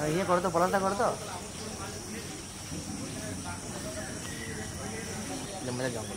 ये करो तो पलटा करो तो जम्मू जम्मू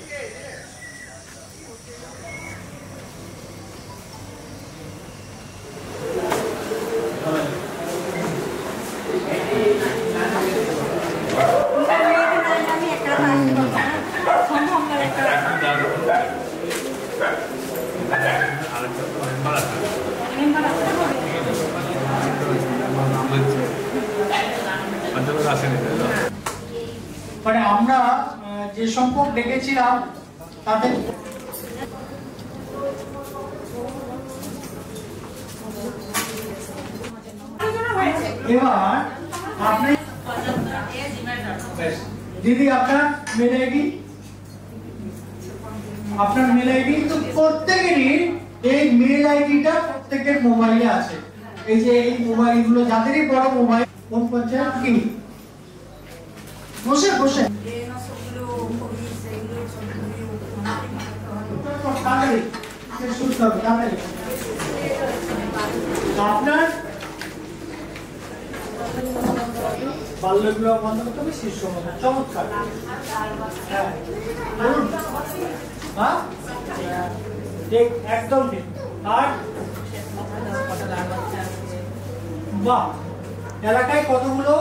মানে আমরা যে সম্পর্ক দেখেছিলাম তাদের এবার আপনি দিদি আপনার মেল আইডি তো প্রত্যেকেরই এই মেল আইডিটা প্রত্যেকের মোবাইলে আছে। এই যে এই মোবাইলগুলো যাদেরই বড় মোবাইল কোন পঞ্চায়েত কি বসে আপনার বাল্যবিবাহ বন্ধ করতে হবে শীর্ষ চমৎকার। হ্যাঁ ঠিক একদম ঠিক। আর বাহ এলাকায় কতগুলো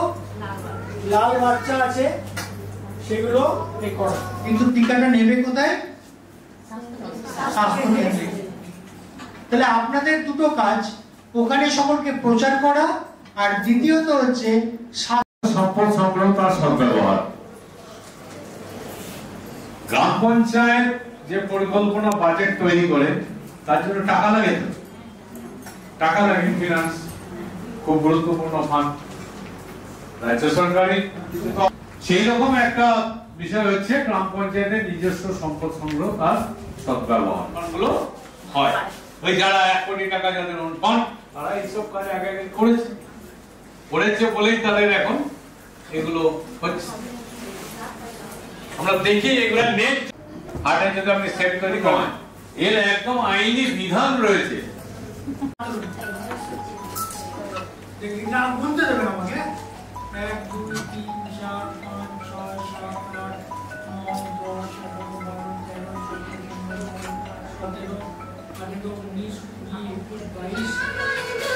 লাল বাচ্চা আছে সেগুলো করো, কিন্তু টিকাটা নেবে কোথায়? স্বাস্থ্য কেন্দ্রে। তাহলে আপনাদের দুটো কাজ, ওখানে সকলকে প্রচার করা, আর দ্বিতীয়ত হচ্ছে সম্পদ সংগ্রহ তার সদ্ব্যবহার। গ্রাম পঞ্চায়েত যে পরিকল্পনা বাজেট তৈরি করে তার জন্য টাকা লাগে, তো টাকা লাগে। ফিনান্স খুব গুরুত্বপূর্ণ ফান্ড রাজ্য সরকারি। সেই রকম একটা বিষয় হচ্ছে গ্রাম পঞ্চায়েতের নিজস্ব সম্পদ সংগ্রহ তার সদ্ব্যবহার গুলো হয়। ওই যারা 1 কোটি টাকা যাদের ফান্ড তারা এইসব কাজ আগে করেছে বলেই তাদের এখন এগুলো হচ্ছে। আমরা দেখি এগুলো নেট হাটে যদি আপনি সেট তৈরি করেন, এর একদম আইনি বিধান রয়েছে। নাম বলতে দেবেন আমাকে 1 2 3 4 5 6 7 8 9 10 11 12 13 14 15 17 18 19 20 21 22